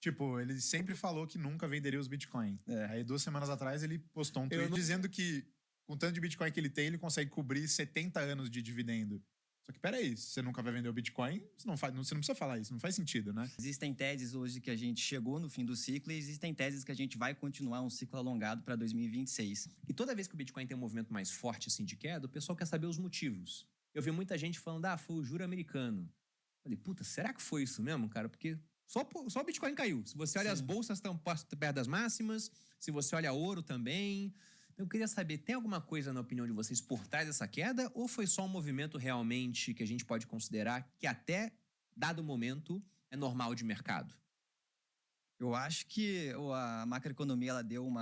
Tipo, ele sempre falou que nunca venderia os Bitcoin. É. Aí 2 semanas atrás ele postou um tweet dizendo que com o tanto de Bitcoin que ele tem, ele consegue cobrir 70 anos de dividendo. Só que peraí, se você nunca vai vender o Bitcoin, você não precisa falar isso, não faz sentido, né? Existem teses hoje que a gente chegou no fim do ciclo e existem teses que a gente vai continuar um ciclo alongado para 2026. E toda vez que o Bitcoin tem um movimento mais forte assim de queda, o pessoal quer saber os motivos. Eu vi muita gente falando, foi o juro americano. Falei, puta, será que foi isso mesmo, cara? Porque só o Bitcoin caiu. Se você olha, as bolsas estão perto das máximas, se você olha ouro também. Então eu queria saber, tem alguma coisa na opinião de vocês por trás dessa queda? Ou foi só um movimento realmente que a gente pode considerar que até dado momento é normal de mercado? Eu acho que a macroeconomia ela deu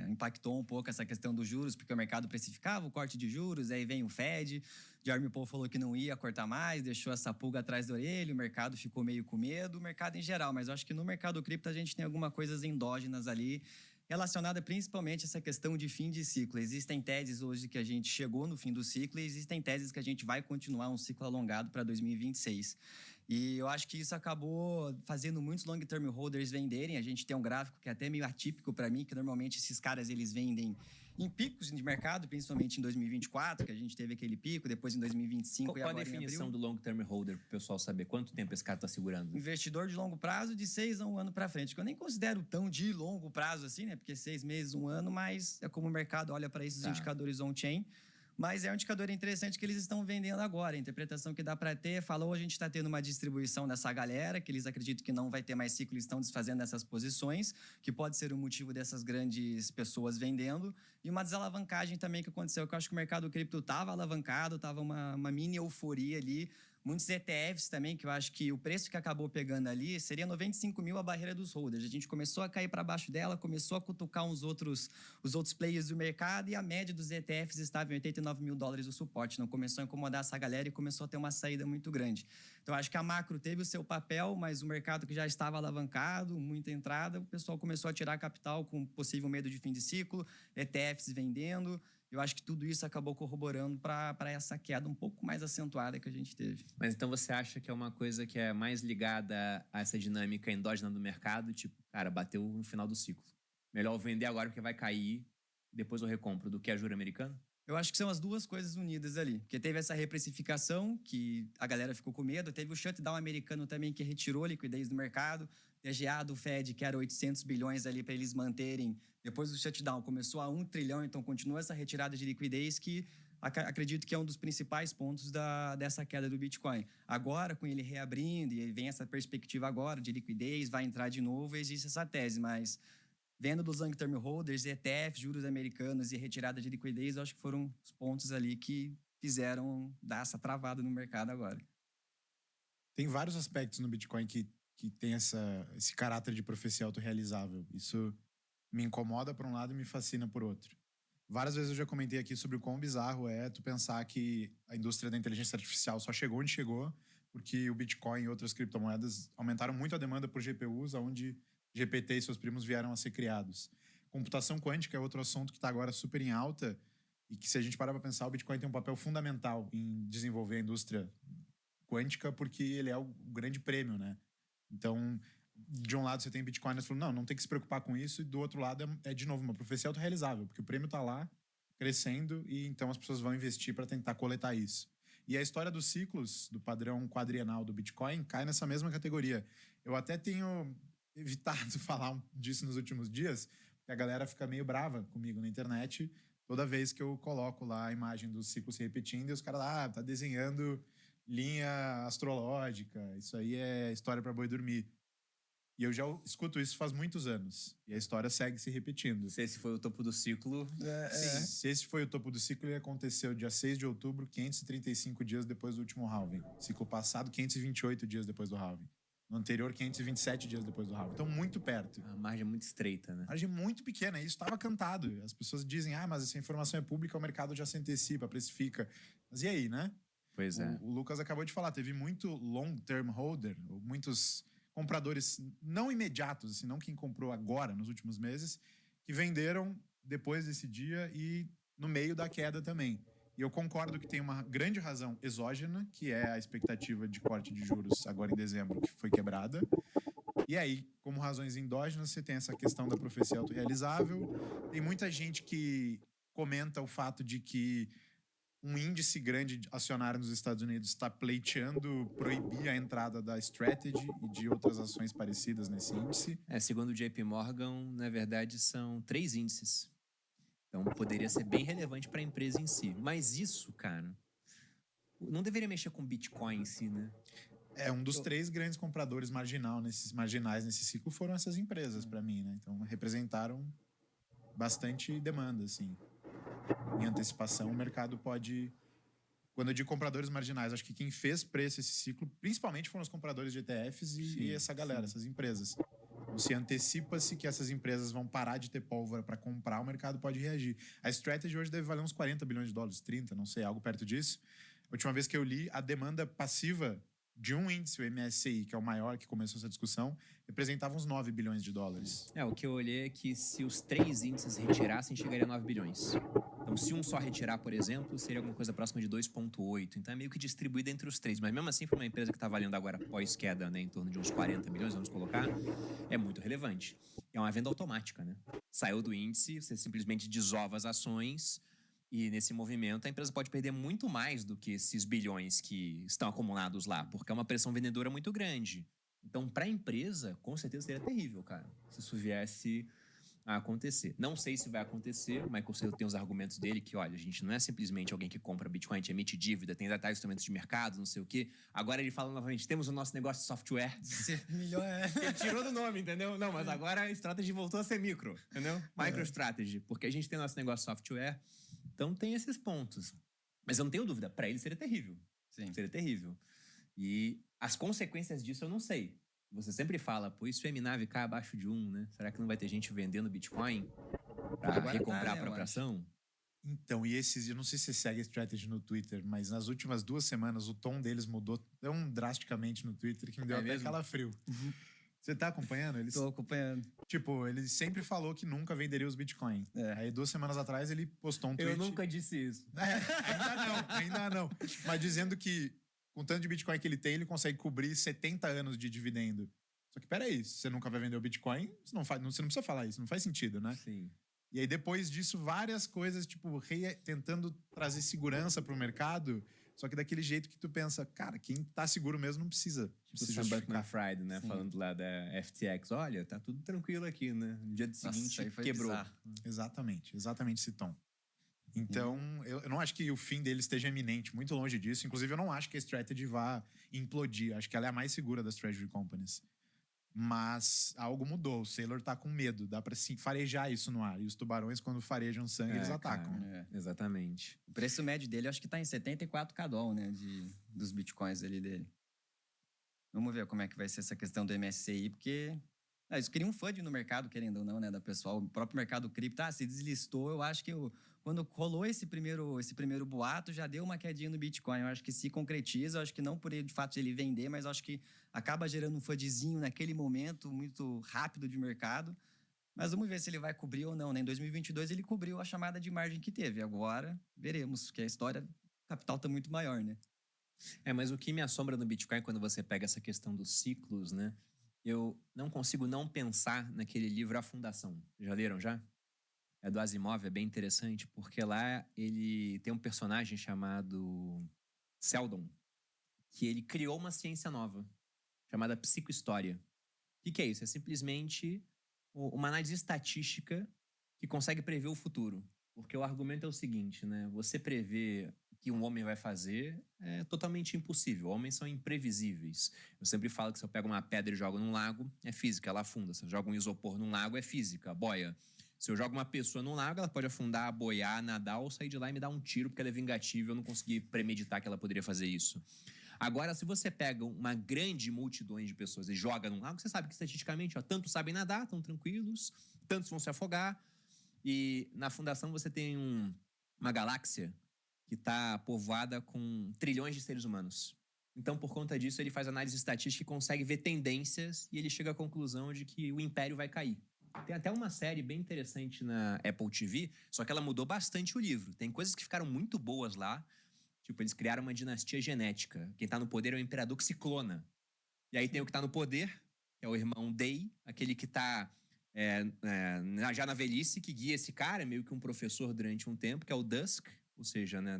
impactou um pouco essa questão dos juros, porque o mercado precificava o corte de juros, aí vem o Fed, Jeremy Powell falou que não ia cortar mais, deixou essa pulga atrás da orelha, o mercado ficou meio com medo, o mercado em geral, mas eu acho que no mercado cripto a gente tem algumas coisas endógenas ali, relacionada principalmente a essa questão de fim de ciclo. Existem teses hoje que a gente chegou no fim do ciclo e existem teses que a gente vai continuar um ciclo alongado para 2026. E eu acho que isso acabou fazendo muitos long-term holders venderem. A gente tem um gráfico que é até meio atípico para mim, que normalmente esses caras eles vendem em picos de mercado, principalmente em 2024, que a gente teve aquele pico, depois em 2025 Qual a definição do long-term holder, para o pessoal saber quanto tempo esse cara está segurando? Investidor de longo prazo de 6 a 1 ano para frente, que eu nem considero tão de longo prazo assim, né? Porque 6 meses, 1 ano, mas é como o mercado olha para esses indicadores on-chain. Mas é um indicador interessante que eles estão vendendo agora. A interpretação que dá para ter, falou, a gente está tendo uma distribuição dessa galera, que eles acreditam que não vai ter mais ciclo, eles estão desfazendo essas posições, que pode ser o motivo dessas grandes pessoas vendendo. E uma desalavancagem também que aconteceu, que eu acho que o mercado cripto estava alavancado, estava uma mini euforia ali. Muitos ETFs também, que eu acho que o preço que acabou pegando ali seria 95 mil a barreira dos holders. A gente começou a cair para baixo dela, começou a cutucar os outros players do mercado e a média dos ETFs estava em 89 mil dólares o suporte. Não começou a incomodar essa galera e começou a ter uma saída muito grande. Então, acho que a macro teve o seu papel, mas o mercado que já estava alavancado, muita entrada, o pessoal começou a tirar capital com possível medo de fim de ciclo, ETFs vendendo. Eu acho que tudo isso acabou corroborando para essa queda um pouco mais acentuada que a gente teve. Mas então você acha que é uma coisa que é mais ligada a essa dinâmica endógena do mercado? Tipo, cara, bateu no final do ciclo. Melhor eu vender agora porque vai cair, depois eu recompro, do que a juro americano? Eu acho que são as duas coisas unidas ali. Porque teve essa reprecificação, que a galera ficou com medo. Teve o shutdown americano também, que retirou liquidez do mercado. TGA do Fed, que era 800 bilhões ali para eles manterem. Depois do shutdown, começou a 1 trilhão. Então, continua essa retirada de liquidez que acredito que é um dos principais pontos dessa queda do Bitcoin. Agora, com ele reabrindo, e vem essa perspectiva agora de liquidez, vai entrar de novo, existe essa tese, mas venda dos long-term holders, ETF, juros americanos e retirada de liquidez, eu acho que foram os pontos ali que fizeram dar essa travada no mercado agora. Tem vários aspectos no Bitcoin que tem esse caráter de profecia autorrealizável. Isso me incomoda por um lado e me fascina por outro. Várias vezes eu já comentei aqui sobre o quão bizarro é tu pensar que a indústria da inteligência artificial só chegou onde chegou porque o Bitcoin e outras criptomoedas aumentaram muito a demanda por GPUs, onde GPT e seus primos vieram a ser criados. Computação quântica é outro assunto que está agora super em alta e que, se a gente parar para pensar, o Bitcoin tem um papel fundamental em desenvolver a indústria quântica porque ele é o grande prêmio, né? Então, de um lado você tem Bitcoiners falando, não tem que se preocupar com isso, e do outro lado é de novo, uma profecia autorrealizável, porque o prêmio está lá, crescendo, e então as pessoas vão investir para tentar coletar isso. E a história dos ciclos, do padrão quadrienal do Bitcoin, cai nessa mesma categoria. Eu até tenho evitado falar disso nos últimos dias, porque a galera fica meio brava comigo na internet, toda vez que eu coloco lá a imagem do ciclo se repetindo, e os caras tá desenhando linha astrológica, isso aí é história para boi dormir. E eu já escuto isso faz muitos anos. E a história segue se repetindo. Se esse foi o topo do ciclo... Se esse foi o topo do ciclo, ele aconteceu dia 6 de outubro, 535 dias depois do último halving. Ciclo passado, 528 dias depois do halving. No anterior, 527 dias depois do halving. Então, muito perto. A margem é muito estreita, né? A margem muito pequena. E isso estava cantado. As pessoas dizem, mas essa informação é pública, o mercado já se antecipa, precifica. Mas e aí, né? Pois é. O Lucas acabou de falar, teve muito long-term holder, muitos compradores não imediatos, assim, não quem comprou agora, nos últimos meses, que venderam depois desse dia e no meio da queda também. E eu concordo que tem uma grande razão exógena, que é a expectativa de corte de juros agora em dezembro, que foi quebrada. E aí, como razões endógenas, você tem essa questão da profecia autorrealizável. Tem muita gente que comenta o fato de que um índice grande acionário nos Estados Unidos está pleiteando proibir a entrada da Strategy e de outras ações parecidas nesse índice. Segundo o JP Morgan, na verdade, são 3 índices. Então, poderia ser bem relevante para a empresa em si. Mas isso, cara, não deveria mexer com Bitcoin em si, né? Um dos 3 grandes compradores marginais nesse ciclo foram essas empresas, para mim, né? Então, representaram bastante demanda, assim. Em antecipação, o mercado pode... Quando eu digo compradores marginais, acho que quem fez preço esse ciclo, principalmente foram os compradores de ETFs e essa galera, essas empresas. Então, se antecipa-se que essas empresas vão parar de ter pólvora para comprar, o mercado pode reagir. A Strategy hoje deve valer uns 40 bilhões de dólares, 30, não sei, algo perto disso. A última vez que eu li, a demanda passiva de um índice, o MSCI, que é o maior que começou essa discussão, representava uns 9 bilhões de dólares. O que eu olhei é que se os 3 índices retirassem, chegaria a 9 bilhões. Então, se um só retirar, por exemplo, seria alguma coisa próxima de 2,8. Então, é meio que distribuído entre os 3. Mas mesmo assim, para uma empresa que está valendo agora pós-queda, né, em torno de uns 40 bilhões, vamos colocar, é muito relevante. É uma venda automática, né? Saiu do índice, você simplesmente desova as ações e nesse movimento a empresa pode perder muito mais do que esses bilhões que estão acumulados lá, porque é uma pressão vendedora muito grande. Então, para a empresa, com certeza seria terrível, cara, se isso viesse a acontecer. Não sei se vai acontecer, o Michael Saylor tem os argumentos dele que, olha, a gente não é simplesmente alguém que compra Bitcoin, a gente emite dívida, tem detalhes instrumentos de mercado, não sei o quê. Agora ele fala novamente, temos o nosso negócio de software. Ele tirou do nome, entendeu? Não, mas agora a Strategy voltou a ser micro, entendeu? MicroStrategy, porque a gente tem o nosso negócio de software, então tem esses pontos. Mas eu não tenho dúvida, para ele seria terrível. Sim. Seria terrível. E as consequências disso eu não sei. Você sempre fala, pô, e se o MNAV cai abaixo de 1, né? Será que não vai ter gente vendendo Bitcoin para recomprar a própria ação? Então, e esses, eu não sei se você segue a Strategy no Twitter, mas nas últimas 2 semanas o tom deles mudou tão drasticamente no Twitter que me deu até calafrio. Você tá acompanhando? Tô acompanhando. Tipo, ele sempre falou que nunca venderia os Bitcoin. Aí 2 semanas atrás ele postou um tweet. Eu nunca disse isso. Ainda não. Mas dizendo que com o tanto de Bitcoin que ele tem, ele consegue cobrir 70 anos de dividendo. Só que peraí, se você nunca vai vender o Bitcoin, você não precisa falar isso, não faz sentido, né? Sim. E aí depois disso, várias coisas, tipo, tentando trazer segurança pro mercado, só que daquele jeito que tu pensa, cara, quem tá seguro mesmo não precisa se Sam Bankman-Fried, né? Sim. Falando lá da FTX, olha, tá tudo tranquilo aqui, né? No dia seguinte, quebrou. Bizarro. Exatamente esse tom. Então, eu não acho que o fim dele esteja iminente, muito longe disso. Inclusive, eu não acho que a Strategy vá implodir. Acho que ela é a mais segura das Treasury Companies. Mas algo mudou. O Saylor tá com medo. Dá pra farejar isso no ar. E os tubarões, quando farejam sangue, eles atacam. Exatamente. O preço médio dele, acho que tá em 74 CAD, né? Dos bitcoins ali dele. Vamos ver como é que vai ser essa questão do MSCI, porque... Eles criam um FUD no mercado, querendo ou não, né? Da pessoal. O próprio mercado cripto, se deslistou. Eu acho que quando rolou esse primeiro boato, já deu uma quedinha no Bitcoin. Eu acho que se concretiza. Eu acho que não por ele, de fato, ele vender, mas eu acho que acaba gerando um FUDzinho naquele momento muito rápido de mercado. Mas vamos ver se ele vai cobrir ou não, né? Em 2022, ele cobriu a chamada de margem que teve. Agora, veremos, porque a história, o capital tá muito maior, né? Mas o que me assombra no Bitcoin, quando você pega essa questão dos ciclos, né? Eu não consigo não pensar naquele livro A Fundação. Já leram, já? É do Asimov, é bem interessante, porque lá ele tem um personagem chamado Sheldon, que ele criou uma ciência nova, chamada psicohistória. O que é isso? É simplesmente uma análise estatística que consegue prever o futuro. Porque o argumento é o seguinte, né? Você prever o que um homem vai fazer é totalmente impossível. Homens são imprevisíveis. Eu sempre falo que se eu pego uma pedra e jogo num lago, é física, ela afunda. Se eu jogo um isopor num lago, é física, boia. Se eu jogo uma pessoa num lago, ela pode afundar, boiar, nadar ou sair de lá e me dar um tiro porque ela é vingativa e eu não consegui premeditar que ela poderia fazer isso. Agora, se você pega uma grande multidão de pessoas e joga num lago, você sabe que estatisticamente, tantos sabem nadar, estão tranquilos, tantos vão se afogar. E na Fundação você tem uma galáxia que está povoada com trilhões de seres humanos. Então, por conta disso, ele faz análise estatística e consegue ver tendências e ele chega à conclusão de que o império vai cair. Tem até uma série bem interessante na Apple TV, só que ela mudou bastante o livro. Tem coisas que ficaram muito boas lá. Tipo, eles criaram uma dinastia genética. Quem tá no poder é o imperador que se clona. E aí tem o que tá no poder, que é o irmão Day, aquele que tá já na velhice, que guia esse cara, meio que um professor durante um tempo, que é o Dusk, ou seja, né,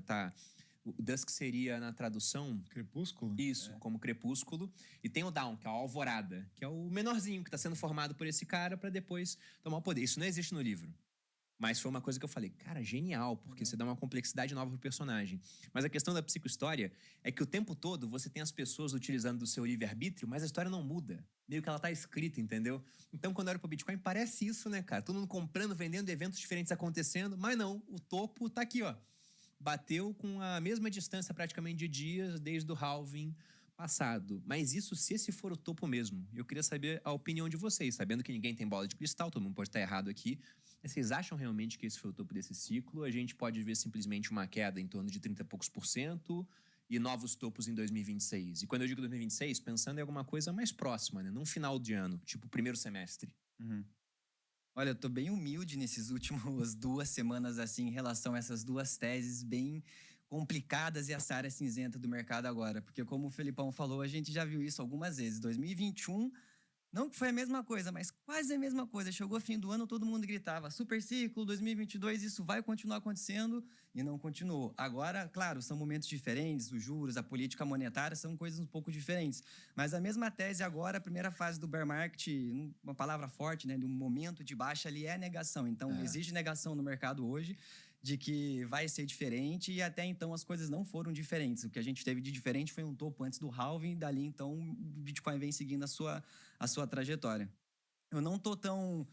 o Dusk seria, na tradução, Crepúsculo? isso, como crepúsculo. E tem o Dawn, que é a alvorada, que é o menorzinho que tá sendo formado por esse cara pra depois tomar o poder. Isso não existe no livro. Mas foi uma coisa que eu falei, cara, genial, porque você dá uma complexidade nova pro personagem. Mas a questão da psicohistória é que o tempo todo você tem as pessoas utilizando do seu livre-arbítrio, mas a história não muda. Meio que ela tá escrita, entendeu? Então, quando eu olho pro Bitcoin, parece isso, né, cara? Todo mundo comprando, vendendo, eventos diferentes acontecendo, mas não, o topo tá aqui, ó. Bateu com a mesma distância praticamente de dias desde o halving passado. Mas isso se esse for o topo mesmo. Eu queria saber a opinião de vocês, sabendo que ninguém tem bola de cristal, todo mundo pode estar errado aqui. Vocês acham realmente que esse foi o topo desse ciclo? A gente pode ver simplesmente uma queda em torno de 30 e poucos por cento e novos topos em 2026. E quando eu digo 2026, pensando em alguma coisa mais próxima, né? Num final de ano, tipo primeiro semestre. Uhum. Olha, eu tô bem humilde nesses últimos 2 semanas, assim, em relação a essas duas teses bem complicadas e essa área cinzenta do mercado agora. Porque, como o Felipão falou, a gente já viu isso algumas vezes. 2021, não que foi a mesma coisa, mas quase a mesma coisa. Chegou fim do ano, todo mundo gritava, super ciclo, 2022, isso vai continuar acontecendo, e não continuou. Agora, claro, são momentos diferentes, os juros, a política monetária são coisas um pouco diferentes. Mas a mesma tese agora, a primeira fase do bear market, uma palavra forte, né, de um momento de baixa ali é negação. Então, existe negação no mercado hoje de que vai ser diferente, e até então as coisas não foram diferentes. O que a gente teve de diferente foi um topo antes do halving, e dali então o Bitcoin vem seguindo a sua trajetória. Eu não tô tão...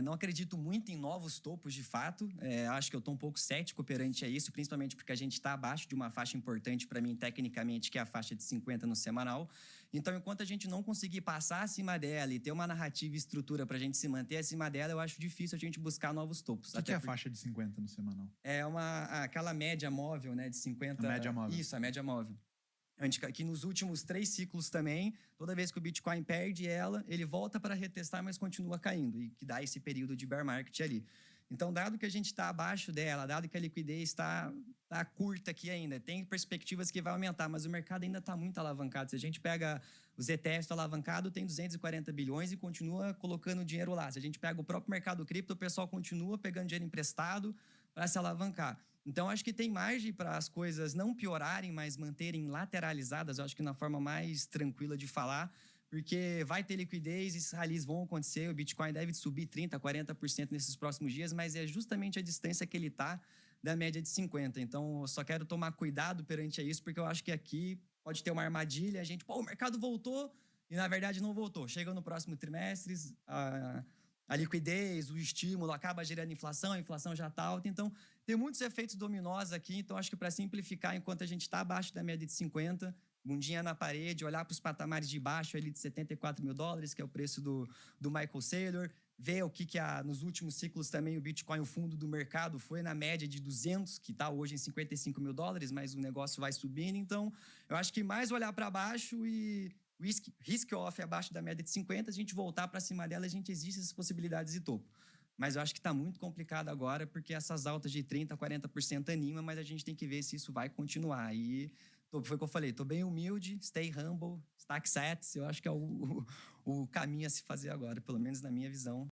não acredito muito em novos topos, de fato. Acho que eu tô um pouco cético perante a isso, principalmente porque a gente está abaixo de uma faixa importante para mim, tecnicamente, que é a faixa de 50 no semanal. Então, enquanto a gente não conseguir passar acima dela e ter uma narrativa e estrutura para a gente se manter acima dela, eu acho difícil a gente buscar novos topos. O que é a faixa de 50 no semanal? É aquela média móvel, né, de 50... A média móvel. Isso, a média móvel. Que nos últimos 3 ciclos também, toda vez que o Bitcoin perde ela, ele volta para retestar, mas continua caindo, e que dá esse período de bear market ali. Então, dado que a gente está abaixo dela, dado que a liquidez está curta aqui ainda, tem perspectivas que vai aumentar, mas o mercado ainda está muito alavancado. Se a gente pega os ETFs alavancados, tem 240 bilhões e continua colocando dinheiro lá. Se a gente pega o próprio mercado cripto, o pessoal continua pegando dinheiro emprestado para se alavancar. Então, acho que tem margem para as coisas não piorarem, mas manterem lateralizadas, eu acho que na forma mais tranquila de falar, porque vai ter liquidez, esses rallies vão acontecer, o Bitcoin deve subir 30%, 40% nesses próximos dias, mas é justamente a distância que ele está da média de 50. Então, eu só quero tomar cuidado perante isso, porque eu acho que aqui pode ter uma armadilha, a gente, o mercado voltou, e na verdade não voltou. Chega no próximo trimestre, a liquidez, o estímulo acaba gerando inflação, a inflação já está alta. Então, tem muitos efeitos dominós aqui. Então, acho que para simplificar, enquanto a gente está abaixo da média de 50, bundinha na parede, olhar para os patamares de baixo ali de 74 mil dólares, que é o preço do Michael Saylor, ver o que nos últimos ciclos também o Bitcoin, o fundo do mercado, foi na média de 200, que está hoje em 55 mil dólares, mas o negócio vai subindo. Então, eu acho que mais olhar para baixo e risk-off abaixo da média de 50, a gente voltar para cima dela, a gente existe essas possibilidades de topo. Mas eu acho que está muito complicado agora, porque essas altas de 30%, 40% anima, mas a gente tem que ver se isso vai continuar. E foi o que eu falei, estou bem humilde, stay humble, stack sats, eu acho que é o caminho a se fazer agora, pelo menos na minha visão.